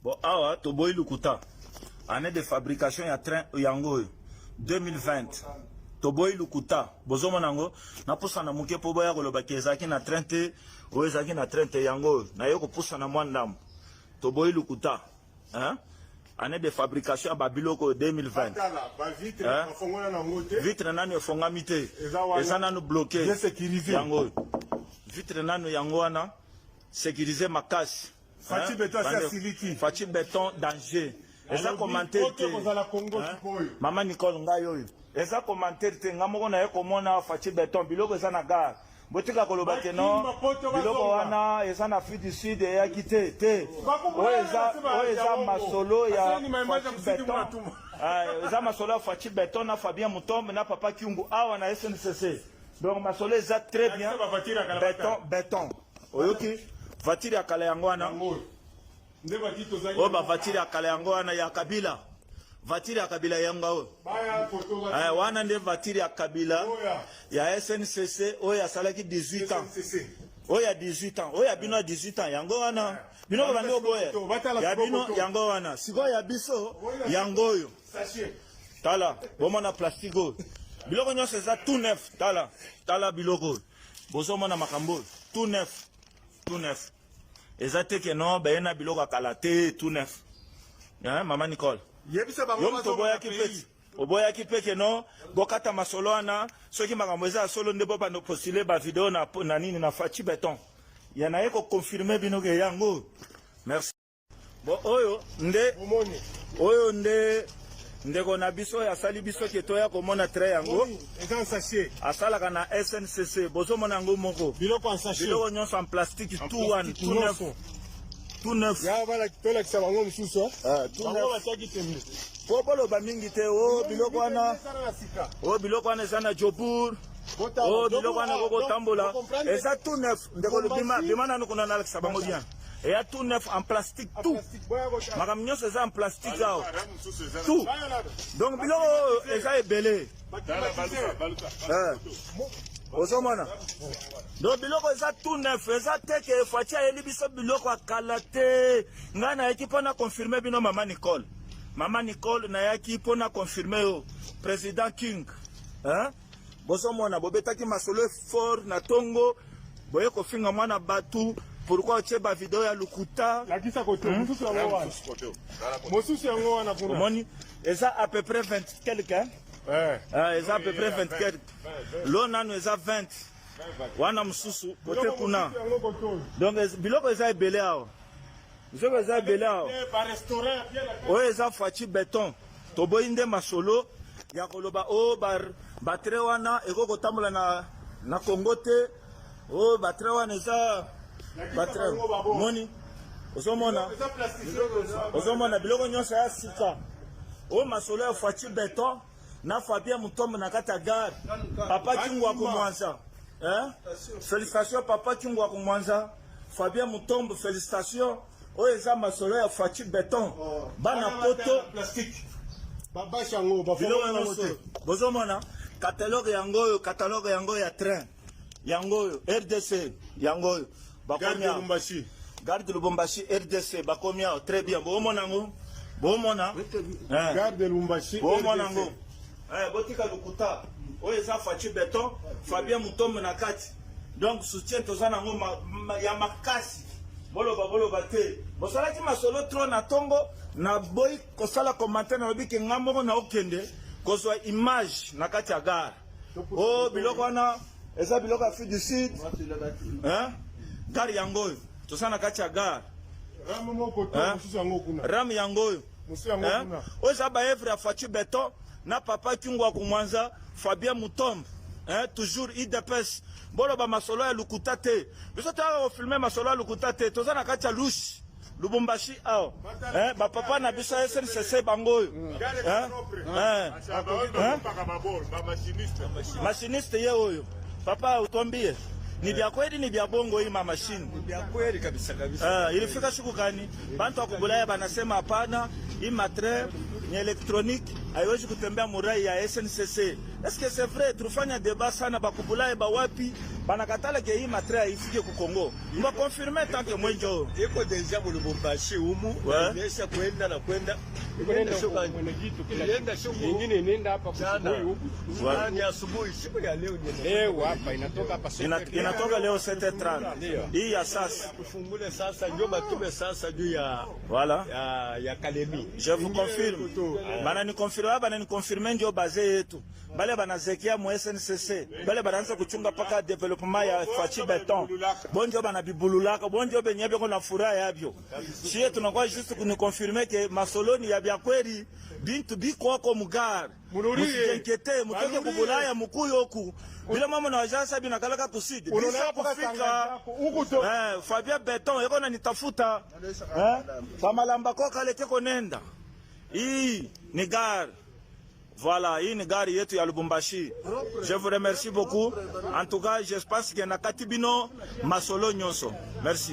Bon, awa, Toboy Lukuta. Année de fabrication, il y a train Yango 2020. Toboy Lukuta. Bozomo nango. Na poussa na muke po boya koloba kezaki na 30. O ezaki na 30 Yango. Na yoko poussa na mwandam. Toboy Lukuta. Hein? Année de fabrication à Babiloko 2020. Vitre nanu fongamite. Eza nanu bloqué. Yango. Vitre nanu yango wana. Sécuriser makasi. Fachi Béton c'est Siliki. Fachi Béton danger. Eza commentaire te. Maman Nicole Ngayo. Eza commentaire te ngamoko na yekomona Fachi Béton biloko eza na gare. Botika koloba ke non. Biloko wana eza na Afrique du Sud ya kité te. Oeza masolo ya Fachi Béton. Eza masolo ya Fachi Béton na Fabien Mutombe na Papa Kyungu awa na SNCC. Donc masolo eza très bien. Béton. Oyoki voiture ya kala yango wana. Oba voiture ya kala yango wana ya Kabila. Voiture ya Kabila yango. Wana nde voiture ya Kabila ya SNCC oya salaki 18 ans. Oya 18 ans. Oya bino 18 ans yango wana. Bino bande oboya. Ya bino yango wana. Siko ya biso yango yo. Tala, bomona plastico. Biloko nyonso eza tout neuf. Tala biloko. Bozomona makambo tout neuf. Tout neuf. Ezate ke non bayena biloko kalate tout neuf. Hein maman Nicole. Yom toboya ki peti. Oboya ki peke non bokata masolo ana soki makambo eza solo nde boba no postuler ba vidéo na nini na Fachi Béton. Yana yeko confirmer bino ke yango. Merci. Bon oyo nde ndeko na biso ya sali biso ke toya komona trait yango eza sachet asalaka na SNCC bozomona yango moko biloko en sachet biloko nyonso en plastique tout neuf ya bala tolakisa bango mosusu tout neuf bataki tembe po boloba mingi te biloko wana eza na Jobour biloko wana kokotambola eza tout neuf ndeko bima nanu kuna nalakisa bango bien et y a tout neuf en plastique, tout. Makamignon c'est ça en plastique là. Tout. Donc biloko eza ebele. Ozomona. Donc biloko eza tout neuf, eza teke Fachi ayeli biso biloko akalate. Nga na yaki pona confirmer bino Maman Nicole. Maman Nicole na yaki pona confirmer yo président King. Hein? Bozomona bobetaki masolo fort na tongo. Boye kofinga mwana batu. Pourquoi tu as vidéo ya Lukuta? La kisa kote, mosusu yango wana. Mosusu yango wana kuna. Moni, eza à peu près 20 quelqu'un. Eza à peu près 20 quelques. L'on eza 20. Wana mosusu kote kuna. Donc biloko eza ebele awa. Biloko eza ebele awa. Ba restaurant bien la. O eza Fachi Béton. Toboyinde masolo ya koloba o ba tre wana eko kotambola na Congo te. O ba tre wana eza Moni, ozomona biloko nyonso ya sika. O masolo ya Fachi Béton na Fabien Mutombe na kata gare. Papa Kingu wa Kumwanza. Félicitations Papa Kingu wa Kumwanza. Fabien Mutombe félicitations. O eza masolo ya Fachi Béton. Bana poto plastique. Baba chango ba fo. Bozomona catalogue yango ya train. Yango RDC yango Garde Lubumbashi RDC bakomia très bien bomona Garde Lubumbashi RDC botika Lukuta oyo eza Fachi Béton Fabien Mutombe na kati donc soutien tozana ngo ya makasi boloba te bosalaki masolo trop na tongo na boy kosala commentaire na lobi ke ngamoko na okende kozwa image na kati ya gare biloko wana eza biloko Afrique du Sud gare yango tosana kati ya gare ram yango oza baevre ya Fachi Béton na Papa Kingu wa Kumwanza Fabien Mutombe toujours IDPS boloba masolo ya Lukuta te biso tala filmer masolo ya Lukuta te tozana kati ya Lushi Lubumbashi awa bapapa na biso SNCC bango machiniste ye oyo papa utombie ni vya kweli ni vya bongo hii machine ni vya kweli kabisa ilifika siku gani bantu wa kubulaya banasema hapana hii matre ni electronique haiwezi kutembea murai ya SNCC. Est-ce que c'est vrai? Tulifanya débat sana bakubulaya ba wapi banakatala ke hii matériel ifike ku Congo. Mba confirmer tant que mwenjo. Iko deja mu Lubumbashi humu, inaonyesha kwenda na kwenda. Nenda shuka mwenegitu kila Nenda shuka. Nyingine nenda hapa kusubui huku. Ni asubuhi, siku ya leo ni Leo hapa inatoka hapa soko. Inatoka leo 7:30. Hii ya sasa. Kufungule sasa ndio batume sasa juu ya Voilà. ya Kalemi. Je vous confirme. Bana ni confirmer ndio base yetu. Bale banazekia mu SNCC. Bale banaanza kuchunga paka development ya fachi beton. Bonjo bana bibululaka, bonjo benyebe kuna furaha yabyo. Chie tunakuwa juste kuni confirmer ke masoloni ya bya kweli bintu biko kwa mugar. Musijenkete, mutoke kubulaya mukuyo huku. Bila mama na wajasa binakalaka kusidi. Bisa kufika. Fabia beton yako na nitafuta. Kama lamba kwa kale keko nenda. Hii ni gare. Voilà, hii ni gari yetu ya Lubumbashi. Je vous remercie beaucoup. En tout cas, j'espère que na katibino masolo nyonso. Merci.